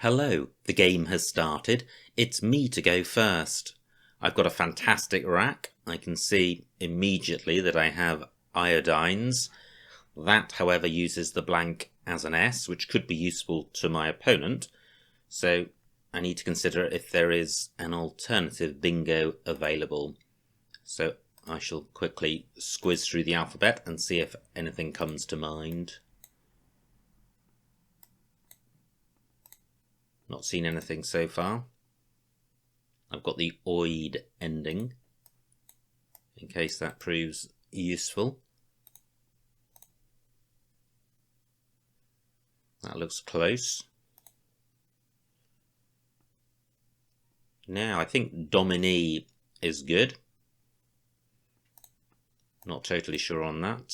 Hello, the game has started. It's me to go first. I've got a fantastic rack. I can see immediately that I have iodines. That, however, uses the blank as an S, which could be useful to my opponent. So I need to consider if there is an alternative bingo available. So I shall quickly squiz through the alphabet and see if anything comes to mind. Not seen anything so far. I've got the oid ending, in case that proves useful. That looks close. Now I think dominee is good. Not totally sure on that.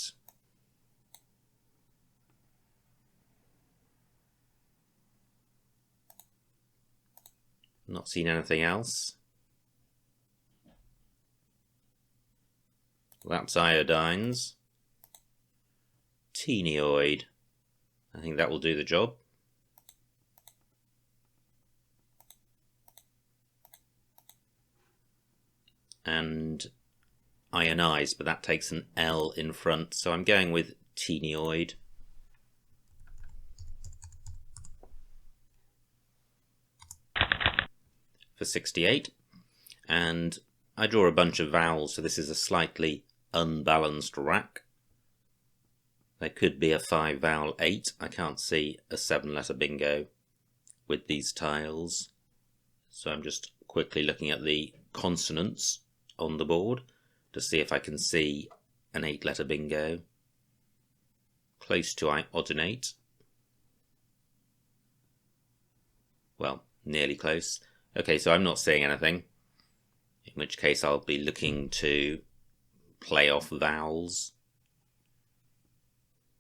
Not seen anything else. That's iodines. Teenioid. I think that will do the job. And ionize, but that takes an L in front, so I'm going with teenioid. For 68, and I draw a bunch of vowels, so this is a slightly unbalanced rack. There could be a 5 vowel 8. I can't see a 7 letter bingo with these tiles, so I'm just quickly looking at the consonants on the board to see if I can see an 8 letter bingo close to iodinate. Well, nearly close. Okay, so I'm not seeing anything, in which case I'll be looking to play off vowels.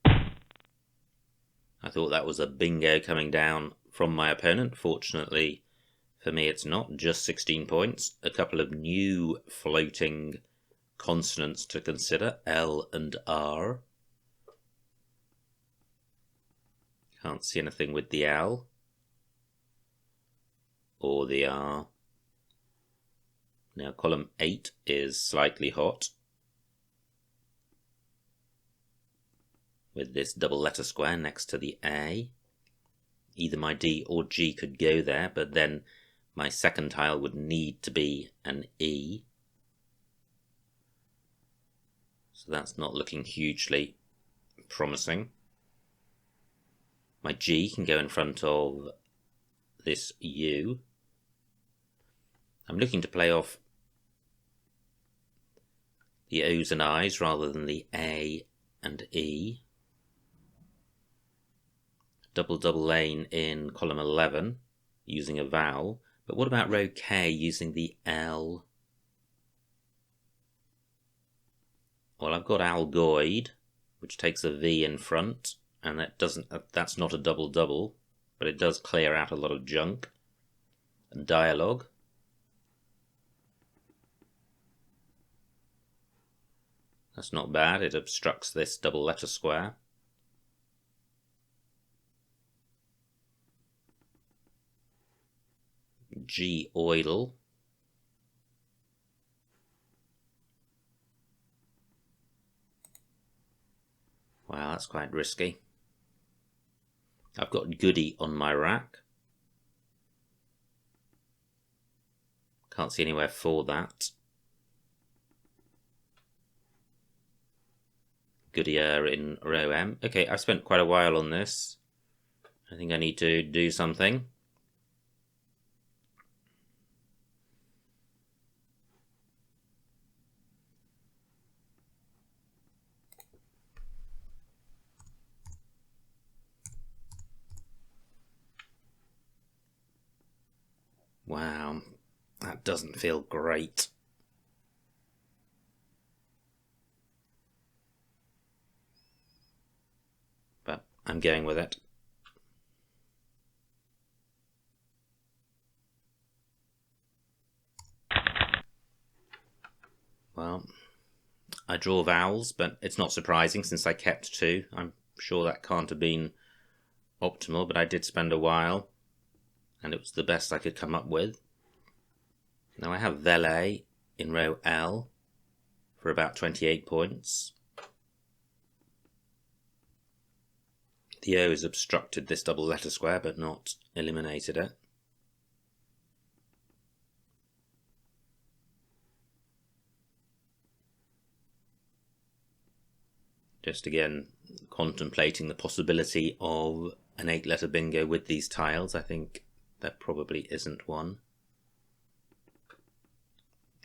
I thought that was a bingo coming down from my opponent. Fortunately for me it's not, just 16 points. A couple of new floating consonants to consider, L and R. Can't see anything with the L or the R. Now column 8 is slightly hot with this double letter square next to the A. Either my D or G could go there, but then my second tile would need to be an E. So that's not looking hugely promising. My G can go in front of this U. I'm looking to play off the O's and I's rather than the A and E. Double lane in column 11 using a vowel, but what about row K using the L? Well, I've got algoid, which takes a V in front, and that's not a double, but it does clear out a lot of junk. And dialogue. That's not bad, it obstructs this double letter square. G-oidal. Wow, that's quite risky. I've got goody on my rack. Can't see anywhere for that. Goodyer in row M. Okay, I've spent quite a while on this. I think I need to do something. Wow, that doesn't feel great. But I'm going with it. Well, I draw vowels, but it's not surprising since I kept 2. I'm sure that can't have been optimal, but I did spend a while. and it was the best I could come up with. Now I have vele in row L for about 28 points. The O has obstructed this double letter square but not eliminated it. Just again contemplating the possibility of an 8-letter bingo with these tiles. I think there probably isn't one.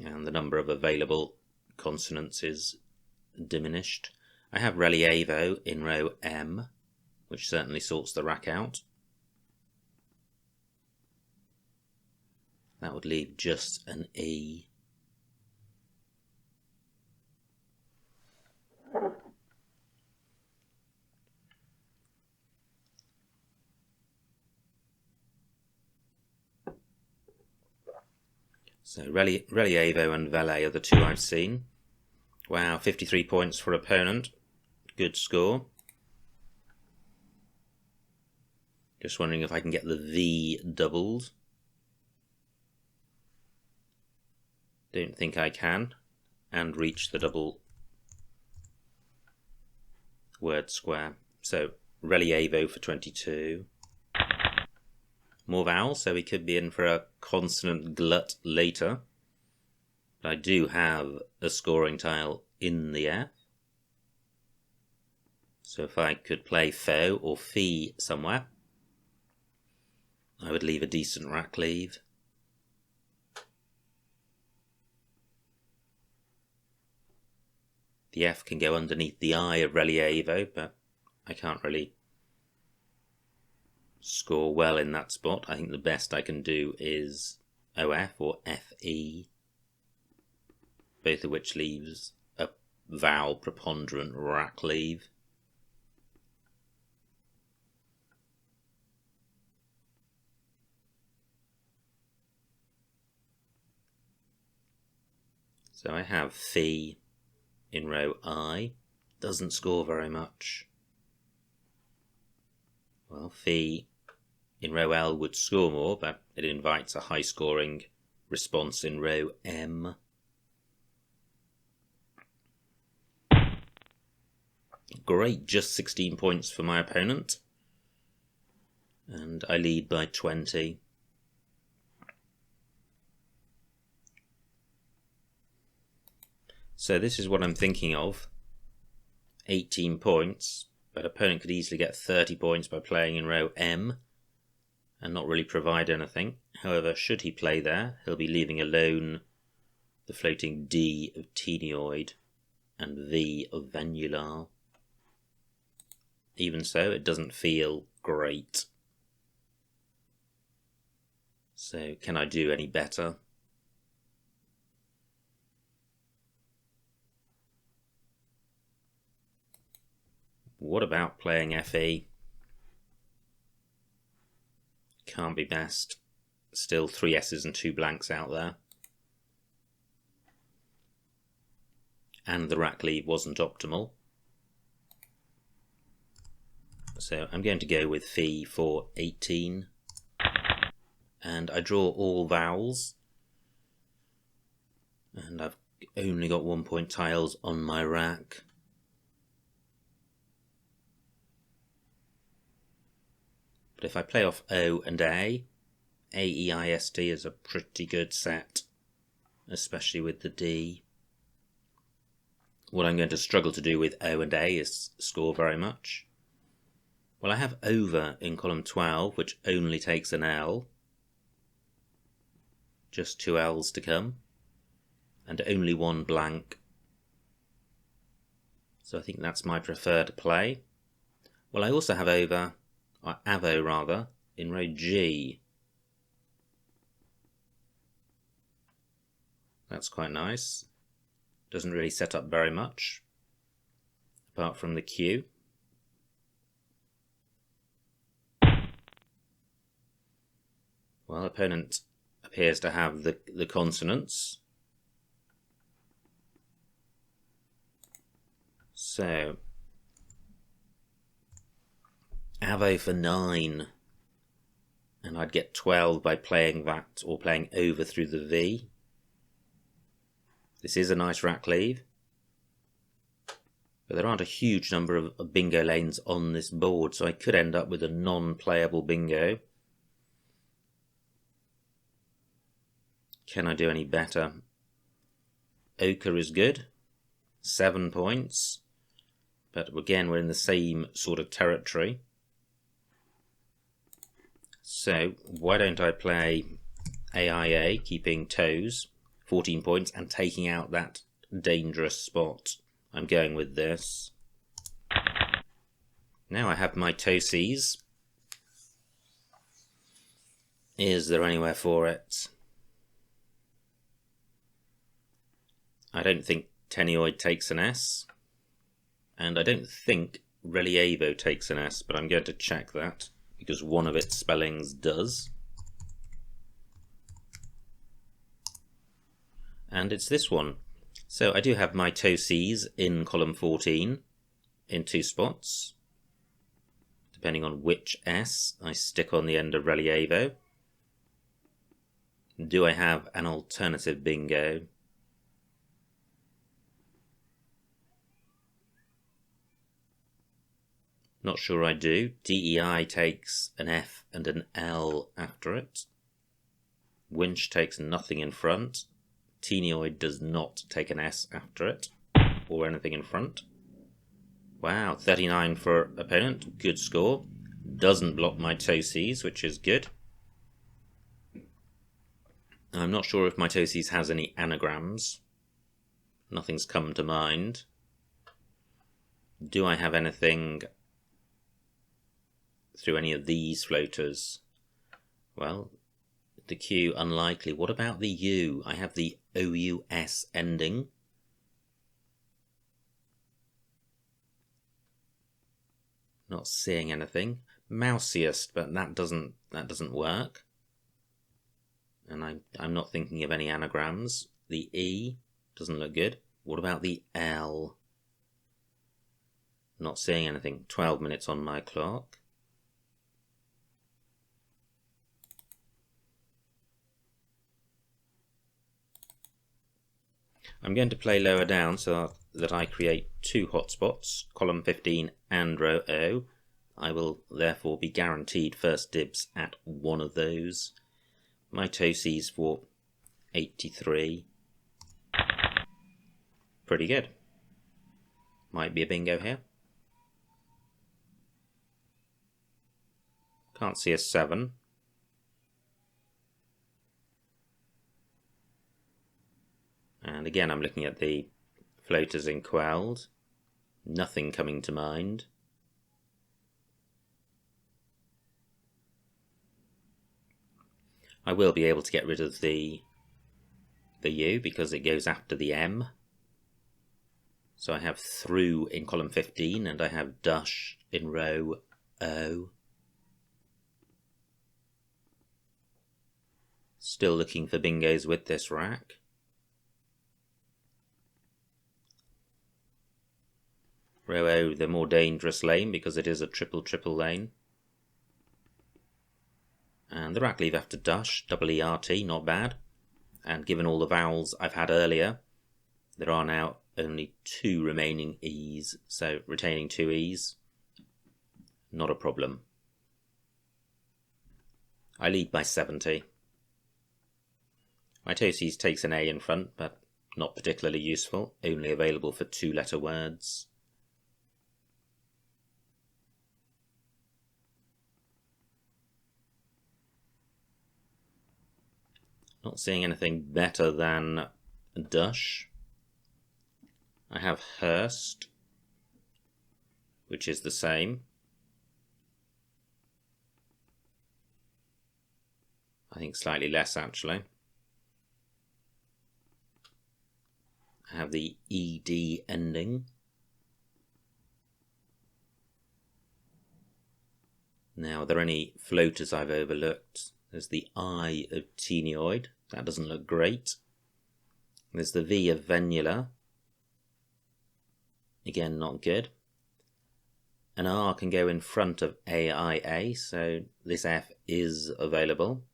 And the number of available consonants is diminished. I have relievo in row M, which certainly sorts the rack out. That would leave just an E. So relievo and vele are the two I've seen. Wow, 53 points for opponent. Good score. Just wondering if I can get the V doubled. Don't think I can. And reach the double word square. So relievo for 22. More vowels, so we could be in for a consonant glut later. But I do have a scoring tile in the F. So if I could play fo or fee somewhere, I would leave a decent rack leave. The F can go underneath the I of relievo, but I can't really score well in that spot. I think the best I can do is OF or FE, both of which leaves a vowel preponderant rack leave. So I have fee in row I, doesn't score very much. Well, fee in row L would score more, but it invites a high scoring response in row M. Great, just 16 points for my opponent. And I lead by 20. So this is what I'm thinking of. 18 points, but opponent could easily get 30 points by playing in row M and not really provide anything. However, should he play there, he'll be leaving alone the floating D of tenioid and V of venular. Even so, it doesn't feel great. So can I do any better? What about playing FE? Can't be best. Still 3 S's and 2 blanks out there. And the rack leave wasn't optimal. So I'm going to go with Fee for 18. And I draw all vowels. And I've only got 1 point tiles on my rack. But if I play off O and A, A-E-I-S-T is a pretty good set, especially with the D. What I'm going to struggle to do with O and A is score very much. Well, I have over in column 12, which only takes an L. Just 2 L's to come. And only 1 blank. So I think that's my preferred play. Well, I also have over, or avo rather, in row G. That's quite nice. Doesn't really set up very much, apart from the Q. Well, opponent appears to have the consonants. So, avo for 9 And I'd get 12 by playing that, or playing over through the V. This is a nice rack leave. But there aren't a huge number of bingo lanes on this board, so I could end up with a non-playable bingo. Can I do any better? Ochre is good. 7 points. But again, we're in the same sort of territory. So why don't I play AIA, keeping toes, 14 points, and taking out that dangerous spot. I'm going with this. Now I have my toesies. Is there anywhere for it? I don't think Tenioid takes an S. And I don't think Relievo takes an S, but I'm going to check that, because one of its spellings does. And it's this one. So I do have my toesies in column 14 in 2 spots, depending on which S I stick on the end of Relievo. Do I have an alternative bingo? Not sure I do. DEI takes an F and an L after it. Winch takes nothing in front. Tenioid does not take an S after it, or anything in front. Wow, 39 for opponent, good score. Doesn't block my toesies, which is good. I'm not sure if my toesies has any anagrams. Nothing's come to mind. Do I have anything through any of these floaters? Well, the Q, unlikely. What about the U? I have the OUS ending. Not seeing anything. Mousiest, but that doesn't work. And I'm not thinking of any anagrams. The E doesn't look good. What about the L? Not seeing anything. 12 minutes on my clock. I'm going to play lower down so that I create 2 hotspots, column 15 and row O. I will therefore be guaranteed first dibs at one of those. My toesies for 83. Pretty good. Might be a bingo here. Can't see a 7. And again, I'm looking at the floaters in Quelled. Nothing coming to mind. I will be able to get rid of the U because it goes after the M. So I have through in column 15 and I have dush in row O. Still looking for bingos with this rack. Row O, the more dangerous lane because it is a triple lane. And the rack leave after dush, double ERT, not bad. And given all the vowels I've had earlier, there are now only 2 remaining E's, so retaining 2 E's, not a problem. I lead by 70. My toesies takes an A in front, but not particularly useful, only available for 2-letter words. Not seeing anything better than dush. I have Hurst, which is the same. I think slightly less actually. I have the ED ending. Now, are there any floaters I've overlooked? There's the I of Tenioid. That doesn't look great. There's the V of Venula. Again, not good. An R can go in front of AIA, so this F is available.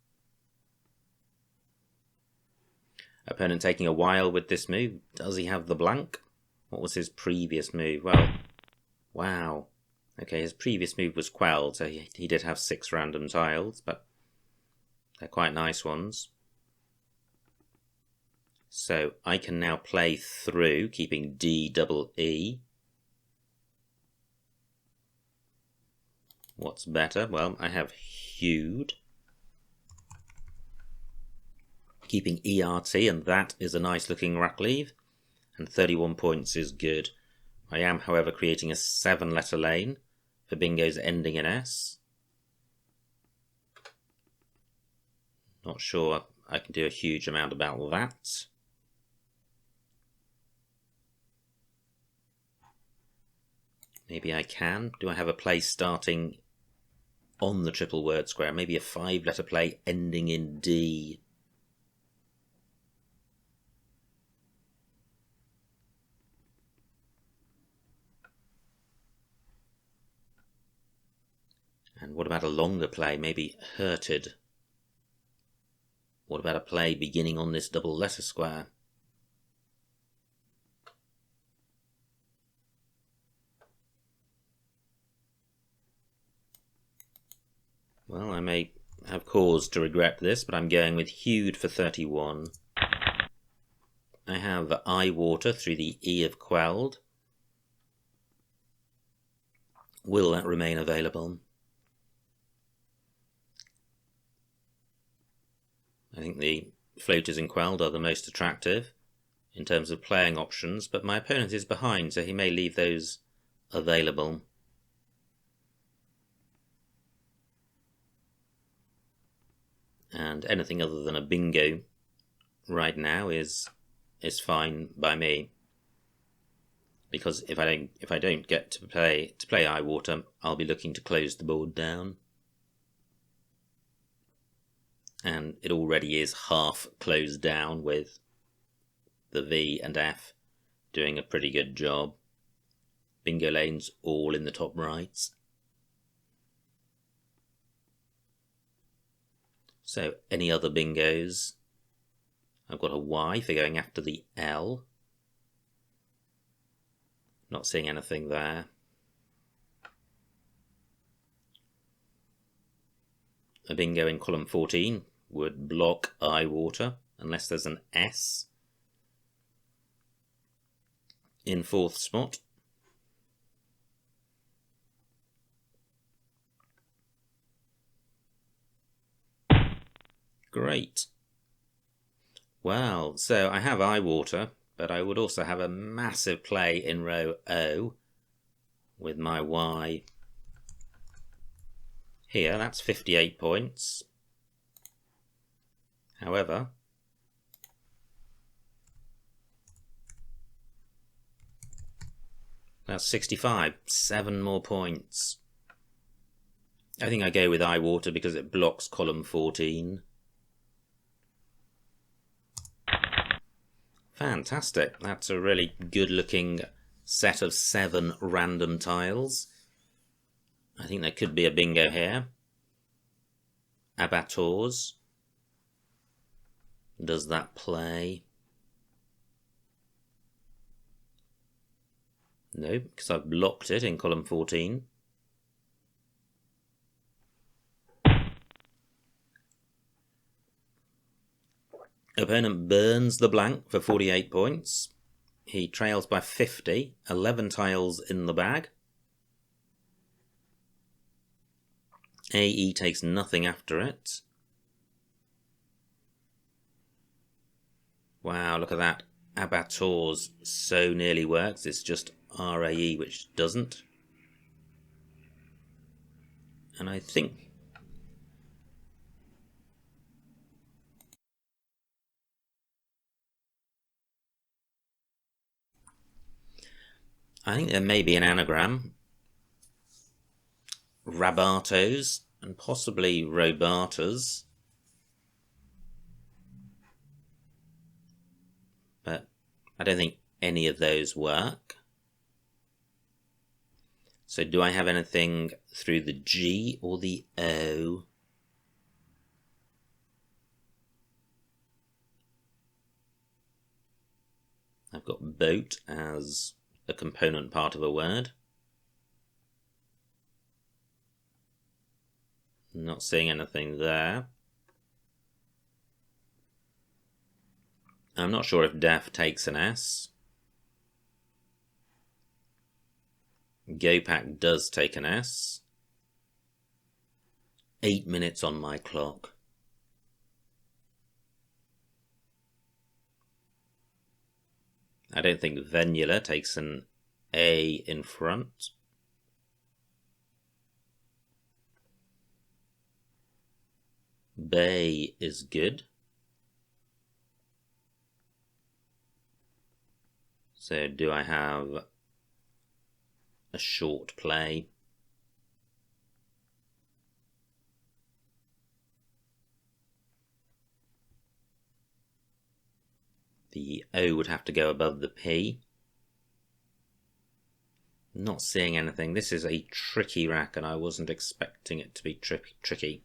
Opponent taking a while with this move. Does he have the blank? What was his previous move? Well, wow. Okay, his previous move was quelled, so he did have 6 random tiles, but they're quite nice ones. So I can now play through, keeping DWE. What's better? Well, I have Hewed, keeping ERT, and that is a nice looking rack leave, and 31 points is good. I am, however, creating a 7-letter lane for bingos ending in S. Not sure I can do a huge amount about that. Maybe I can. Do I have a play starting on the triple word square? Maybe a 5-letter play ending in D. And what about a longer play? Maybe Hurted. What about a play beginning on this double letter square? Well, I may have cause to regret this, but I'm going with Hewed for 31. I have Eye Water through the E of Quelled. Will that remain available? I think the floaters in Quelled are the most attractive in terms of playing options, but my opponent is behind, so he may leave those available. And anything other than a bingo right now is fine by me, because if I don't get to play Eye Water, I'll be looking to close the board down, and it already is half closed down with the V and F doing a pretty good job. Bingo lanes all in the top right. So any other bingos? I've got a Y for going after the L. Not seeing anything there. A bingo in column 14 would block Eye Water unless there's an S in 4th spot. Great. Well, so I have Eye Water, but I would also have a massive play in row O with my Y here. That's 58 points. However, that's 65, 7 more points. I think I go with Eye Water because it blocks column 14. Fantastic. That's a really good looking set of 7 random tiles. I think there could be a bingo here. Abattoirs. Does that play? No, because I've blocked it in column 14. Opponent burns the blank for 48 points. He trails by 50, 11 tiles in the bag. AE takes nothing after it. Wow, look at that. Abattoirs so nearly works. It's just RAE which doesn't. And I think there may be an anagram. Rabatos and possibly Robatas. But I don't think any of those work. So do I have anything through the G or the O? I've got boat as a component part of a word. Not seeing anything there. I'm not sure if def takes an S. Gopack does take an S. 8 minutes on my clock. I don't think Venula takes an A in front. Bay is good. So do I have a short play? The O would have to go above the P. Not seeing anything. This is a tricky rack and I wasn't expecting it to be tricky.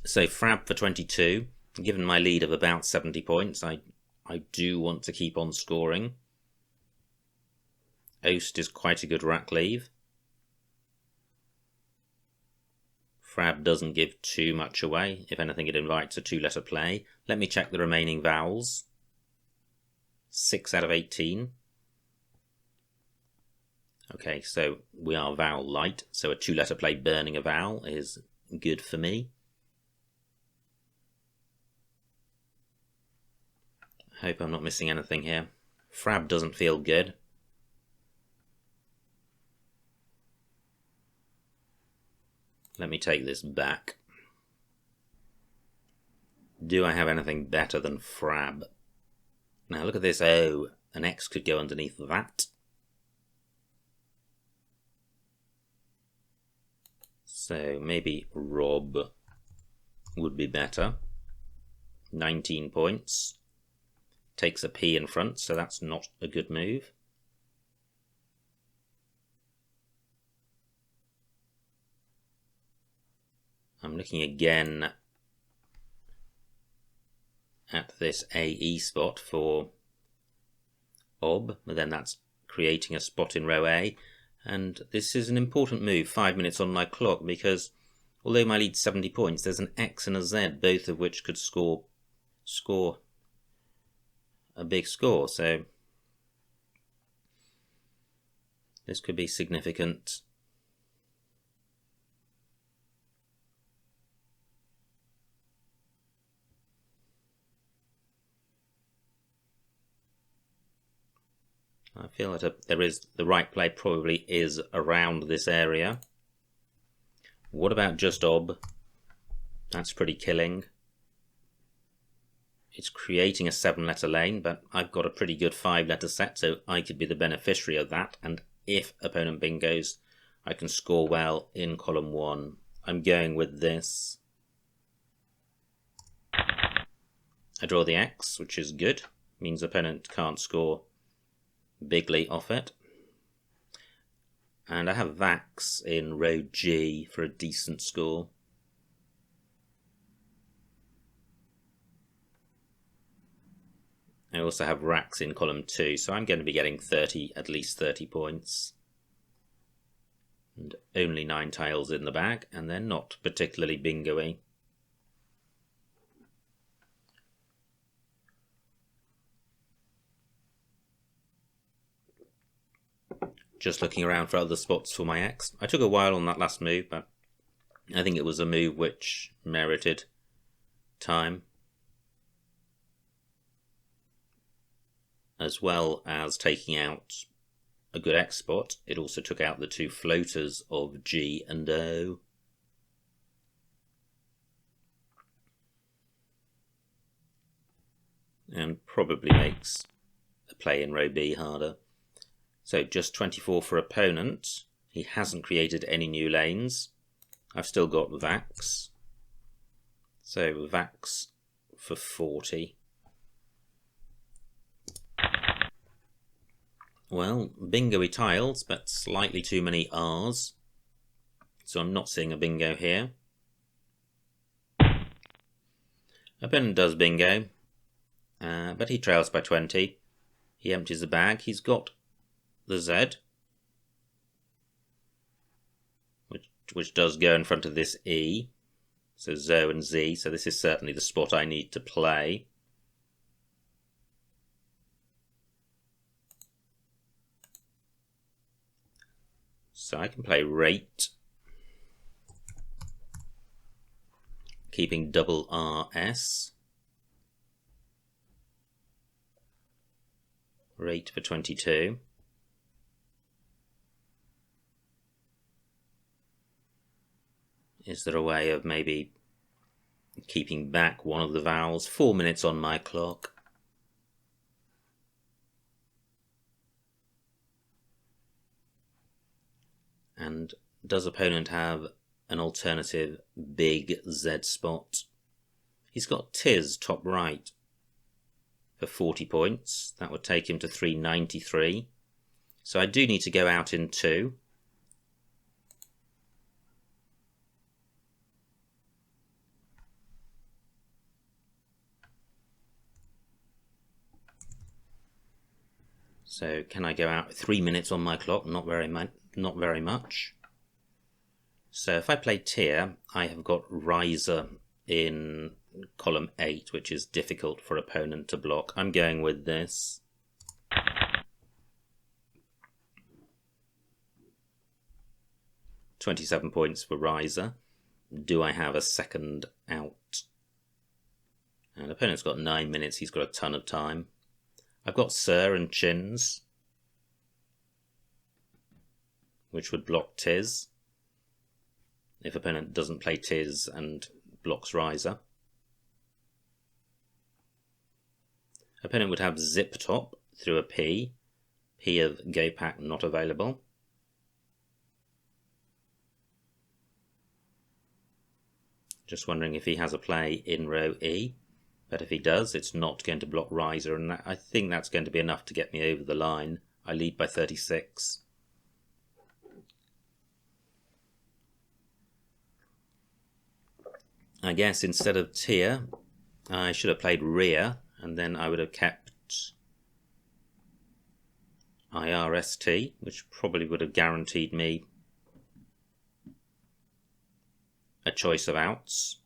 So Frab for 22. Given my lead of about 70 points, I do want to keep on scoring. Oast is quite a good rack leave. Frab doesn't give too much away. If anything, it invites a 2-letter play. Let me check the remaining vowels. 6 out of 18. Okay, so we are vowel light, so a 2-letter play burning a vowel is good for me. Hope I'm not missing anything here. Frab doesn't feel good. Let me take this back. Do I have anything better than Frab? Now look at this O. An X could go underneath that. So maybe Rob would be better. 19 points. Takes a P in front, so that's not a good move. I'm looking again at this AE spot for OB, but then that's creating a spot in row A. And this is an important move, 5 minutes on my clock, because although my lead's 70 points, there's an X and a Z, both of which could score a big score, so this could be significant. I feel that there is the right play probably is around this area. What about just OB? That's pretty killing. It's creating a 7-letter lane, but I've got a pretty good 5-letter set, so I could be the beneficiary of that. And if opponent bingos, I can score well in column 1. I'm going with this. I draw the X, which is good. Means opponent can't score bigly off it. And I have Vax in row G for a decent score. I also have racks in column 2, so I'm going to be getting at least 30 points. And only 9 tiles in the bag, and they're not particularly bingo-y. Just looking around for other spots for my X. I took a while on that last move, but I think it was a move which merited time. As well as taking out a good X spot, it also took out the 2 floaters of G and O. And probably makes a play in row B harder. So just 24 for opponent. He hasn't created any new lanes. I've still got Vax. So Vax for 40. Well, bingo-y tiles, but slightly too many R's. So I'm not seeing a bingo here. Opponent does bingo, but he trails by 20. He empties the bag. He's got the Z, which does go in front of this E. So Zo and Z, so this is certainly the spot I need to play. So I can play rate, keeping double RS. Rate for 22. Is there a way of maybe keeping back one of the vowels? 4 minutes on my clock. And does opponent have an alternative big Z spot? He's got Tiz top right for 40 points. That would take him to 393. So I do need to go out in 2. So can I go out 3 minutes on my clock? Not very much. So if I play tier, I have got riser in column 8, which is difficult for opponent to block. I'm going with this. £27 points for riser. Do I have a second out? And opponent's got 9 minutes. He's got a ton of time. I've got Sir and Chins, which would block Tiz if opponent doesn't play Tiz and blocks riser. Opponent would have Zip Top through a P. P of Go Pack not available. Just wondering if he has a play in row E. But if he does, it's not going to block riser, and I think that's going to be enough to get me over the line. I lead by 36. I guess instead of tier, I should have played rear, and then I would have kept IRST, which probably would have guaranteed me a choice of outs.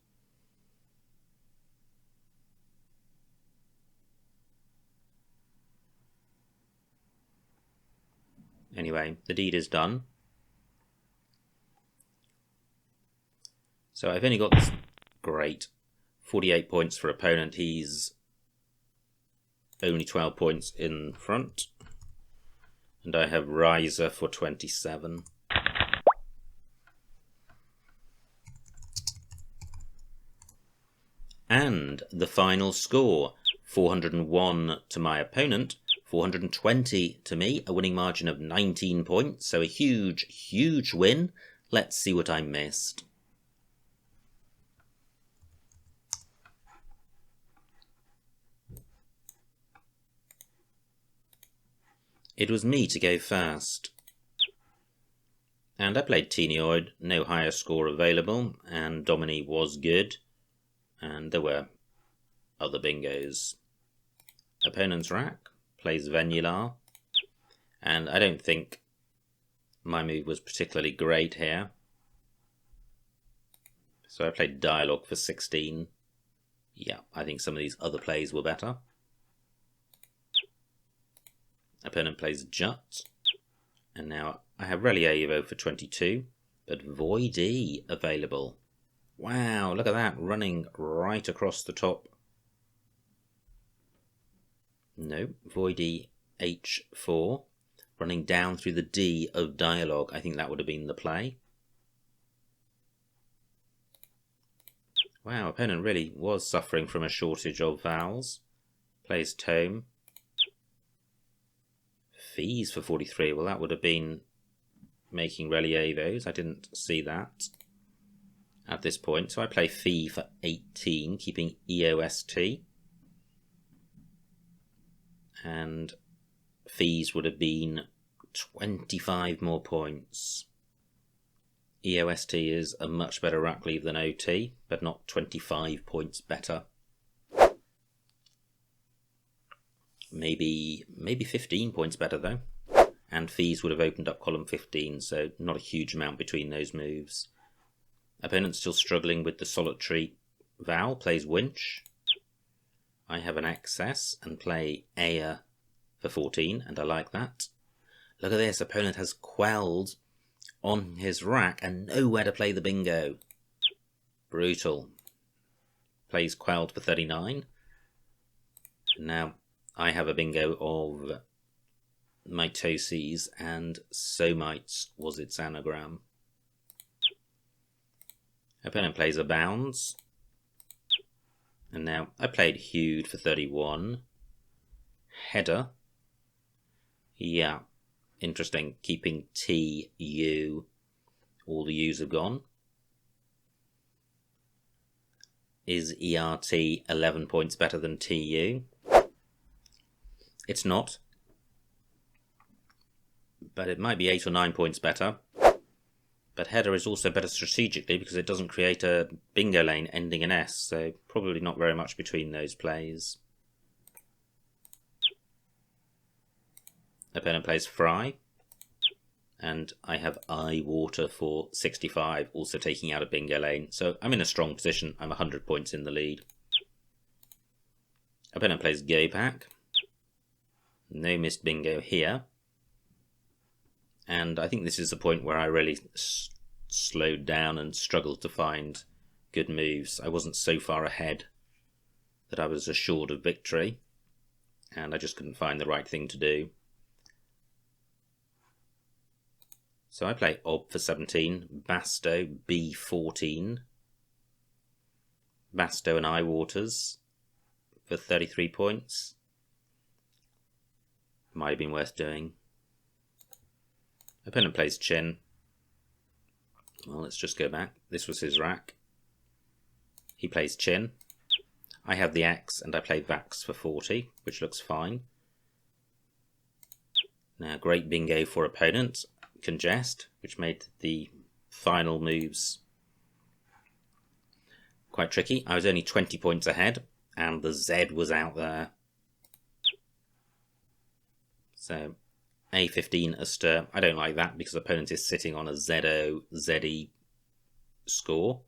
Anyway, the deed is done. So I've only got this. Great. 48 points for opponent. He's only 12 points in front. And I have riser for 27. And the final score, 401 to my opponent, 420 to me, a winning margin of 19 points, so a huge, huge win. Let's see what I missed. It was me to go first. And I played Teenioid, no higher score available, and Domini was good. And there were other bingos. Opponent's rack plays Venular, and I don't think my move was particularly great here. So I played Dialogue for 16. Yeah, I think some of these other plays were better. Opponent plays Jut, and now I have Relievo for 22, but Void-E available. Wow, look at that, running right across the top. No, Void-E H4, running down through the D of Dialogue. I think that would have been the play. Wow, opponent really was suffering from a shortage of vowels. Plays Tome. Fees for 43, well that would have been making Relievos. I didn't see that at this point. So I play Fee for 18, keeping EOST. And fees would have been 25 more points. EOST is a much better rack leave than OT, but not 25 points better. Maybe 15 points better though. And fees would have opened up column 15, so not a huge amount between those moves. Opponent still struggling with the solitary vowel, plays winch. I have an excess and play Aya for 14, and I like that. Look at this, opponent has quelled on his rack and nowhere to play the bingo. Brutal. Plays quelled for 39. Now I have a bingo of mitoses, and somites was its anagram. Opponent plays a bounds. And now I played hewed for 31. Header. Yeah, interesting. Keeping T, U. All the U's have gone. Is ERT 11 points better than TU? It's not. But it might be 8 or 9 points better. But header is also better strategically because it doesn't create a bingo lane ending in S, so probably not very much between those plays. Opponent plays fry, and I have eye water for 65, also taking out a bingo lane, so I'm in a strong position. I'm 100 points in the lead. Opponent plays go pack, no missed bingo here. And I think this is the point where I really slowed down and struggled to find good moves. I wasn't so far ahead that I was assured of victory, and I just couldn't find the right thing to do. So I play Ob for 17, Basto B14, Basto and Eye Waters for 33 points. Might have been worth doing. Opponent plays chin. Well, let's just go back. This was his rack. He plays chin. I have the X and I play Vax for 40, which looks fine. Now, great bingo for opponent. Congest, which made the final moves quite tricky. I was only 20 points ahead and the Z was out there. So A15 a stir. I don't like that because opponent is sitting on a ZO, ZE score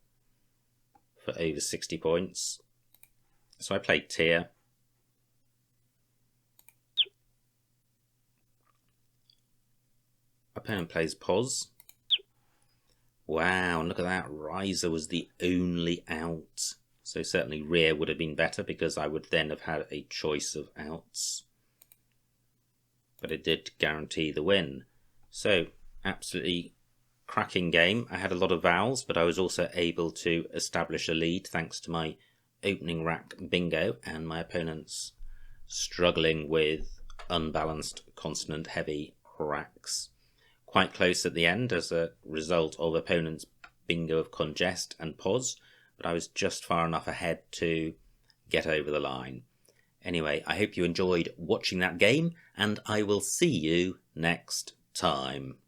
for over 60 points. So I played tier. Opponent plays pos. Wow, look at that. Riser was the only out. So certainly rear would have been better because I would then have had a choice of outs. But it did guarantee the win. So absolutely cracking game. I had a lot of vowels, but I was also able to establish a lead thanks to my opening rack bingo and my opponent's struggling with unbalanced consonant heavy racks. Quite close at the end as a result of opponent's bingo of congest and pos, but I was just far enough ahead to get over the line. Anyway, I hope you enjoyed watching that game, and I will see you next time.